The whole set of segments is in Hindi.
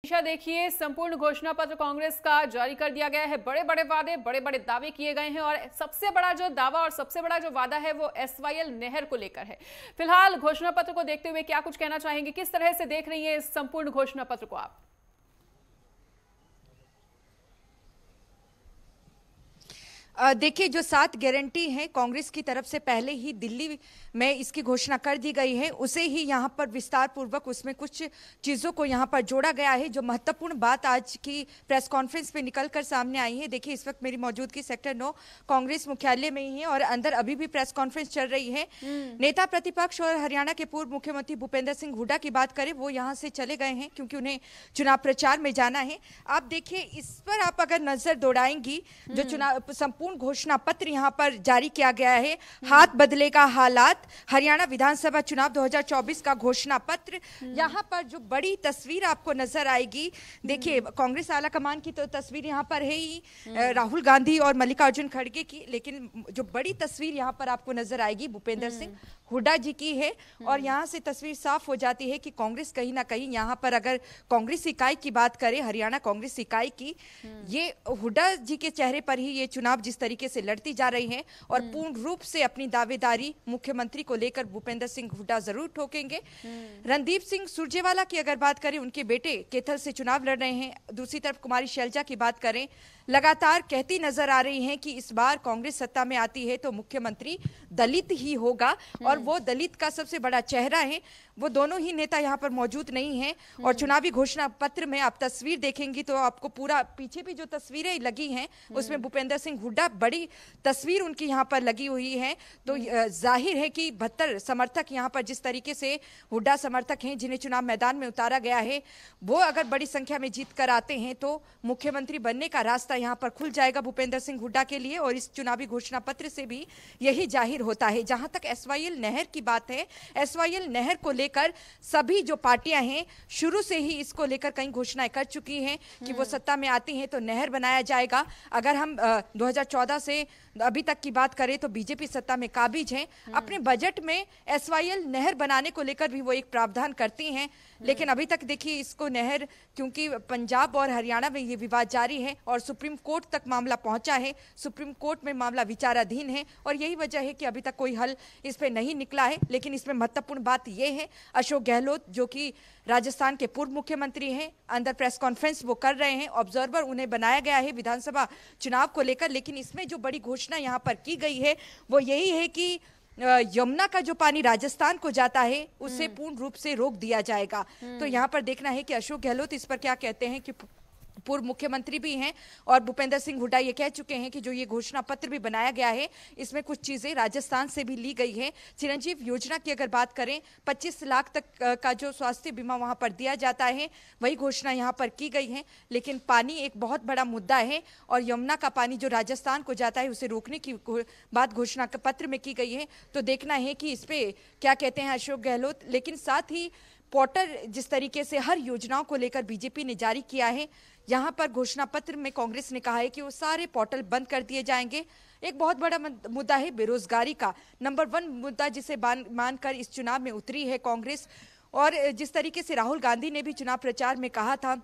दिशा देखिए, संपूर्ण घोषणा पत्र कांग्रेस का जारी कर दिया गया है। बड़े बड़े वादे, बड़े बड़े दावे किए गए हैं और सबसे बड़ा जो दावा और सबसे बड़ा जो वादा है वो एसवाईएल नहर को लेकर है। फिलहाल घोषणा पत्र को देखते हुए क्या कुछ कहना चाहेंगे, किस तरह से देख रही है इस संपूर्ण घोषणा पत्र को आप? देखिए, जो 7 गारंटी हैं कांग्रेस की तरफ से पहले ही दिल्ली में इसकी घोषणा कर दी गई है, उसे ही यहाँ पर विस्तार पूर्वक उसमें कुछ चीज़ों को यहाँ पर जोड़ा गया है। जो महत्वपूर्ण बात आज की प्रेस कॉन्फ्रेंस में निकल कर सामने आई है, देखिए इस वक्त मेरी मौजूदगी सेक्टर 9 कांग्रेस मुख्यालय में ही है और अंदर अभी भी प्रेस कॉन्फ्रेंस चल रही है। नेता प्रतिपक्ष और हरियाणा के पूर्व मुख्यमंत्री भूपेंद्र सिंह हुड्डा की बात करें, वो यहाँ से चले गए हैं क्योंकि उन्हें चुनाव प्रचार में जाना है। आप देखिए, इस पर आप अगर नजर दौड़ाएंगी, जो चुनाव संपूर्ण घोषणा पत्र यहाँ पर जारी किया गया है, हाथ बदलेगा हालात, हरियाणा विधानसभा चुनाव 2024 का घोषणा पत्र। यहाँ पर जो बड़ी तस्वीर आपको नजर आएगी, देखिए कांग्रेस आला कमान की तो तस्वीर यहाँ पर है ही, राहुल गांधी और मल्लिकार्जुन खड़गे की, लेकिन जो बड़ी तस्वीर यहाँ पर आपको नजर आएगी भूपेंद्र सिंह हुड्डा जी की है। और यहाँ से तस्वीर साफ हो जाती है कि कांग्रेस कहीं ना कहीं यहाँ पर, अगर कांग्रेस इकाई की बात करें, हरियाणा कांग्रेस इकाई की, ये हुड्डा जी के चेहरे पर ही ये चुनाव जिस तरीके से लड़ती जा रही है और पूर्ण रूप से अपनी दावेदारी मुख्यमंत्री को लेकर भूपेंद्र सिंह हुड्डा जरूर ठोकेंगे। रणदीप सिंह सुरजेवाला की अगर बात करें, उनके बेटे केथल से चुनाव लड़ रहे हैं। दूसरी तरफ कुमारी शैलजा की बात करें, लगातार कहती नजर आ रही हैं कि इस बार कांग्रेस सत्ता में आती है तो मुख्यमंत्री दलित ही होगा और वो दलित का सबसे बड़ा चेहरा है। वो दोनों ही नेता यहाँ पर मौजूद नहीं हैं और चुनावी घोषणा पत्र में आप तस्वीर देखेंगी तो आपको पूरा, पीछे भी जो तस्वीरें लगी हैं उसमें भूपेंद्र सिंह हुड्डा बड़ी तस्वीर उनकी यहाँ पर लगी हुई है। तो जाहिर है कि 72 समर्थक यहाँ पर जिस तरीके से हुड्डा समर्थक हैं जिन्हें चुनाव मैदान में उतारा गया है, वो अगर बड़ी संख्या में जीत कर आते हैं तो मुख्यमंत्री बनने का रास्ता यहाँ पर खुल जाएगा भूपेंद्र सिंह हुड्डा के लिए। और इस चुनावी घोषणा पत्र से भी यही जाहिर होता है। जहां तक एसवाईएल नहर की बात है, एसवाईएल नहर को लेकर सभी जो पार्टियां हैं शुरू से ही इसको लेकर कई घोषणाएं कर चुकी हैं कि वो सत्ता में आती हैं तो नहर बनाया जाएगा। अगर हम 2014 से अभी तक की बात करें तो बीजेपी सत्ता में काबिज है। अपने बजट में एसवाईएल नहर बनाने को लेकर भी वो एक प्रावधान करती हैं, लेकिन अभी तक देखिए इसको नहर, क्योंकि पंजाब और हरियाणा में ये विवाद जारी है और सुप्रीम कोर्ट तक मामला पहुंचा है, सुप्रीम कोर्ट में मामला विचाराधीन है और यही वजह है कि अभी तक कोई हल इस पे नहीं निकला है। लेकिन इसमें महत्वपूर्ण बात यह है, अशोक गहलोत जो कि राजस्थान के पूर्व मुख्यमंत्री हैं, अंदर प्रेस कॉन्फ्रेंस वो कर रहे हैं, ऑब्जर्वर उन्हें बनाया गया है विधानसभा चुनाव को लेकर। लेकिन इसमें जो बड़ी घोषणा यहाँ पर की गई है वो यही है कि यमुना का जो पानी राजस्थान को जाता है उसे पूर्ण रूप से रोक दिया जाएगा। तो यहाँ पर देखना है कि अशोक गहलोत इस पर क्या कहते हैं, कि पूर्व मुख्यमंत्री भी हैं और भूपेंद्र सिंह हुड्डा ये कह चुके हैं कि जो ये घोषणा पत्र भी बनाया गया है इसमें कुछ चीजें राजस्थान से भी ली गई है। चिरंजीव योजना की अगर बात करें, 25 लाख तक का जो स्वास्थ्य बीमा वहां पर दिया जाता है, वही घोषणा यहाँ पर की गई है। लेकिन पानी एक बहुत बड़ा मुद्दा है और यमुना का पानी जो राजस्थान को जाता है उसे रोकने की बात घोषणा पत्र में की गई है। तो देखना है कि इस पे क्या कहते हैं अशोक गहलोत। लेकिन साथ ही पोर्टल जिस तरीके से हर योजनाओं को लेकर बीजेपी ने जारी किया है, यहाँ पर घोषणा पत्र में कांग्रेस ने कहा है कि वो सारे पोर्टल बंद कर दिए जाएंगे। एक बहुत बड़ा मुद्दा है बेरोजगारी का, नंबर 1 मुद्दा जिसे मानकर इस चुनाव में उतरी है कांग्रेस। और जिस तरीके से राहुल गांधी ने भी चुनाव प्रचार में कहा था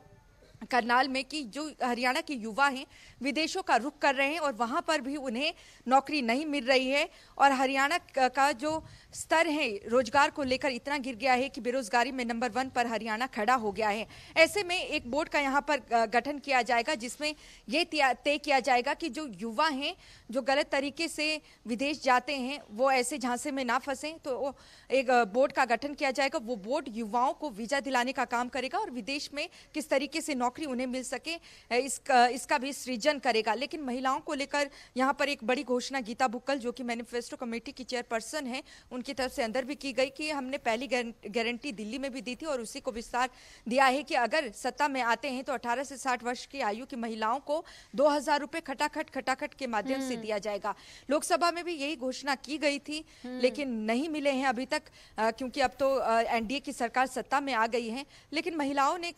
करनाल में कि जो हरियाणा के युवा हैं विदेशों का रुख कर रहे हैं और वहां पर भी उन्हें नौकरी नहीं मिल रही है और हरियाणा का जो स्तर है रोजगार को लेकर इतना गिर गया है कि बेरोजगारी में नंबर 1 पर हरियाणा खड़ा हो गया है। ऐसे में एक बोर्ड का यहाँ पर गठन किया जाएगा जिसमें ये तय किया जाएगा कि जो युवा हैं जो गलत तरीके से विदेश जाते हैं वो ऐसे झांसे में ना फंसे। तो एक बोर्ड का गठन किया जाएगा, वो बोर्ड युवाओं को वीजा दिलाने का काम करेगा और विदेश में किस तरीके से नौकरी उन्हें मिल सके इसका भी सृजन करेगा। लेकिन महिलाओं को लेकर यहाँ पर एक बड़ी घोषणा गीता बुक्कल जो कि मैनिफेस्टो कमेटी की चेयरपर्सन है उनकी तरफ से अंदर भी की गई कि हमने पहली गारंटी दिल्ली में भी दी थी और उसी को विस्तार दिया है कि अगर सत्ता में आते हैं तो 18 से 60 वर्ष की आयु की महिलाओं को 2000 रुपए खटाखट के माध्यम से दिया जाएगा। लोकसभा में भी यही घोषणा की गई थी लेकिन नहीं मिले हैं अभी तक, क्योंकि अब तो एनडीए की सरकार सत्ता में आ गई है। लेकिन महिलाओं ने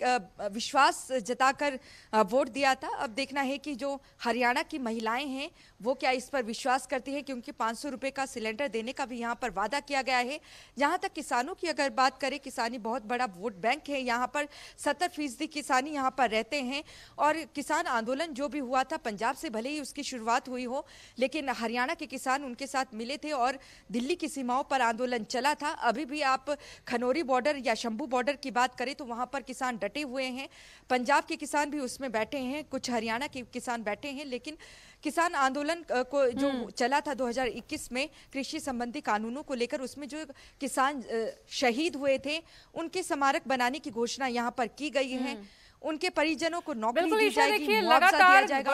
विश्वास जताकर वोट दिया था। अब देखना है कि जो हरियाणा की महिलाएं हैं वो क्या इस पर विश्वास करती है, क्योंकि 500 रुपए का सिलेंडर देने का भी यहाँ पर वादा किया गया है। जहाँ तक किसानों की अगर बात करें, किसानी बहुत बड़ा वोट बैंक है, यहाँ पर 70% किसानी यहाँ पर रहते हैं। और किसान आंदोलन जो भी हुआ था, पंजाब से भले ही उसकी शुरुआत हुई हो, लेकिन हरियाणा के किसान उनके साथ मिले थे और दिल्ली की सीमाओं पर आंदोलन चला था। अभी भी आप खनौरी बॉर्डर या शंभू बॉर्डर की बात करें तो वहां पर किसान डटे हुए हैं। पंजाब के किसान भी उसमें बैठे हैं, कुछ हरियाणा के किसान बैठे हैं। लेकिन किसान आंदोलन को जो चला था 2021 में कृषि संबंधी कानूनों को लेकर, उसमें जो किसान शहीद हुए थे उनके स्मारक बनाने की घोषणा यहाँ पर की गई है। उनके परिजनों को नौकरी दी जाएगी, देखिए मुआवजा लगातार दिया जाएगा,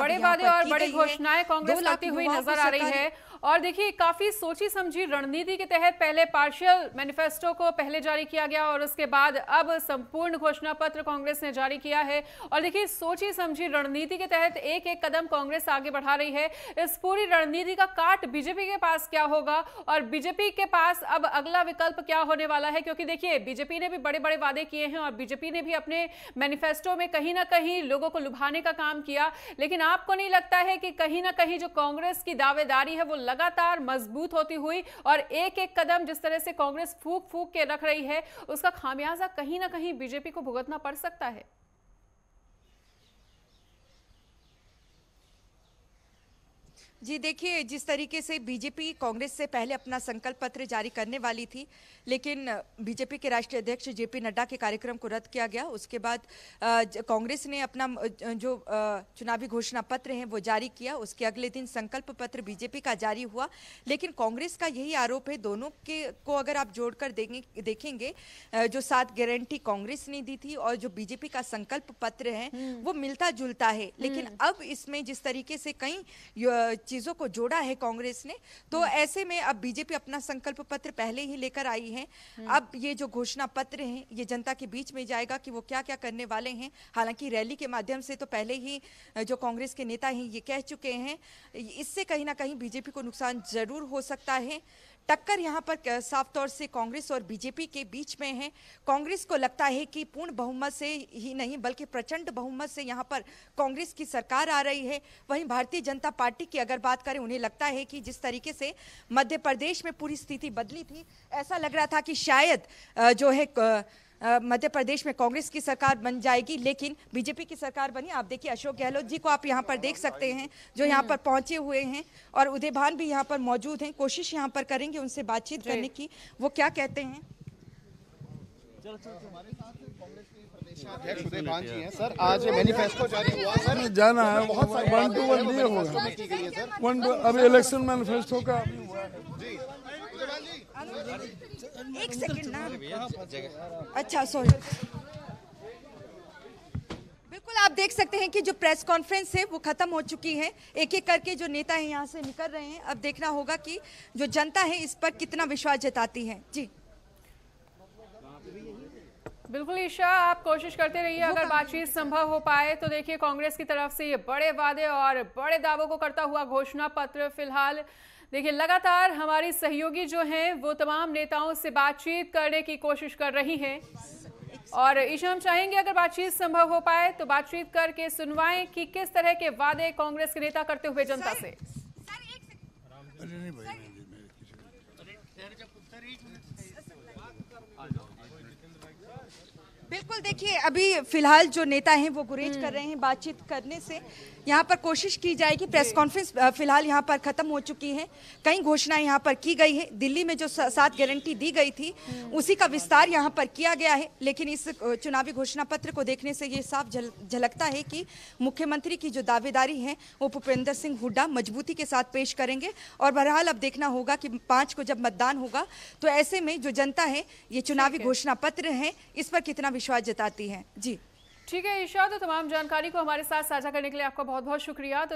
बड़े वादे और बड़ी घोषणाएं कांग्रेस करती हुई नजर आ रही है। और देखिए काफी सोची समझी रणनीति के तहत पहले पार्शियल मैनिफेस्टो को पहले जारी किया गया और उसके बाद अब संपूर्ण घोषणा पत्र कांग्रेस ने जारी किया है। और देखिए सोची समझी रणनीति के तहत एक एक कदम कांग्रेस आगे बढ़ा रही है। इस पूरी रणनीति का काट बीजेपी के पास क्या होगा और बीजेपी के पास अब अगला विकल्प क्या होने वाला है, क्योंकि देखिए बीजेपी ने भी बड़े बड़े वादे किए हैं और बीजेपी ने भी अपने मैनिफेस्टो में कहीं ना कहीं लोगों को लुभाने का काम किया। लेकिन आपको नहीं लगता है कि कहीं ना कहीं जो कांग्रेस की दावेदारी है वो लगातार मजबूत होती हुई और एक एक कदम जिस तरह से कांग्रेस फूंक फूंक के रख रही है उसका खामियाजा कहीं ना कहीं बीजेपी को भुगतना पड़ सकता है? जी देखिए, जिस तरीके से बीजेपी कांग्रेस से पहले अपना संकल्प पत्र जारी करने वाली थी, लेकिन बीजेपी के राष्ट्रीय अध्यक्ष जेपी नड्डा के कार्यक्रम को रद्द किया गया। उसके बाद कांग्रेस ने अपना जो चुनावी घोषणा पत्र है वो जारी किया। उसके अगले दिन संकल्प पत्र बीजेपी का जारी हुआ। लेकिन कांग्रेस का यही आरोप है, दोनों के को अगर आप जोड़कर देखेंगे, जो 7 गारंटी कांग्रेस ने दी थी और जो बीजेपी का संकल्प पत्र है वो मिलता जुलता है। लेकिन अब इसमें जिस तरीके से कई चीजों को जोड़ा है कांग्रेस ने, तो ऐसे में अब बीजेपी अपना संकल्प पत्र पहले ही लेकर आई है। अब ये जो घोषणा पत्र है ये जनता के बीच में जाएगा कि वो क्या क्या करने वाले हैं। हालांकि रैली के माध्यम से तो पहले ही जो कांग्रेस के नेता हैं ये कह चुके हैं, इससे कहीं ना कहीं बीजेपी को नुकसान जरूर हो सकता है। टक्कर यहाँ पर साफ तौर से कांग्रेस और बीजेपी के बीच में है। कांग्रेस को लगता है कि पूर्ण बहुमत से ही नहीं बल्कि प्रचंड बहुमत से यहाँ पर कांग्रेस की सरकार आ रही है। वहीं भारतीय जनता पार्टी की अगर बात करें, उन्हें लगता है कि जिस तरीके से मध्य प्रदेश में पूरी स्थिति बदली थी, ऐसा लग रहा था कि शायद जो है मध्य प्रदेश में कांग्रेस की सरकार बन जाएगी, लेकिन बीजेपी की सरकार बनी। आप देखिए अशोक गहलोत जी को आप यहाँ पर देख सकते हैं जो यहाँ पर पहुंचे हुए हैं, और उदय भान भी यहाँ पर मौजूद हैं। कोशिश यहाँ पर करेंगे उनसे बातचीत करने की, वो क्या कहते हैं। अध्यक्ष उदय भान जी हैं। सर, आज मैनिफेस्टो जारी हुआ, सर जाना है, बहुत 1 to 1 नहीं होगा। अभी इलेक्शन मैनिफेस्टो का अभी हुआ है जी। उदय भान जी, एक सेकंड ना, अच्छा सॉरी। बिल्कुल आप देख सकते हैं कि जो प्रेस कॉन्फ्रेंस है वो खत्म हो चुकी है। एक एक करके जो नेता हैं यहाँ से निकल रहे हैं। अब देखना होगा कि जो जनता है इस पर कितना विश्वास जताती है। जी बिल्कुल ईशा, आप कोशिश करते रहिए अगर बातचीत संभव हो पाए तो। देखिए कांग्रेस की तरफ से ये बड़े वादे और बड़े दावों को करता हुआ घोषणा पत्र फिलहाल देखिए लगातार हमारी सहयोगी जो हैं वो तमाम नेताओं से बातचीत करने की कोशिश कर रही हैं। और ईशा, हम चाहेंगे अगर बातचीत संभव हो पाए तो बातचीत करके सुनवाएं कि किस तरह के वादे कांग्रेस के नेता करते हुए जनता से। बिल्कुल देखिए, अभी फिलहाल जो नेता हैं वो गुरेज कर रहे हैं बातचीत करने से। यहाँ पर कोशिश की जाएगी। प्रेस कॉन्फ्रेंस फिलहाल यहाँ पर खत्म हो चुकी है। कई घोषणाएं यहाँ पर की गई है। दिल्ली में जो 7 गारंटी दी गई थी उसी का विस्तार यहाँ पर किया गया है। लेकिन इस चुनावी घोषणा पत्र को देखने से ये साफ झलकता है कि मुख्यमंत्री की जो दावेदारी है वो भूपेंद्र सिंह हुड्डा मजबूती के साथ पेश करेंगे। और बहरहाल अब देखना होगा कि 5 को जब मतदान होगा तो ऐसे में जो जनता है ये चुनावी घोषणा पत्र है इस पर कितना विश्वास जताती है। जी ठीक है ईशा, तो तमाम जानकारी को हमारे साथ साझा करने के लिए आपका बहुत बहुत शुक्रिया।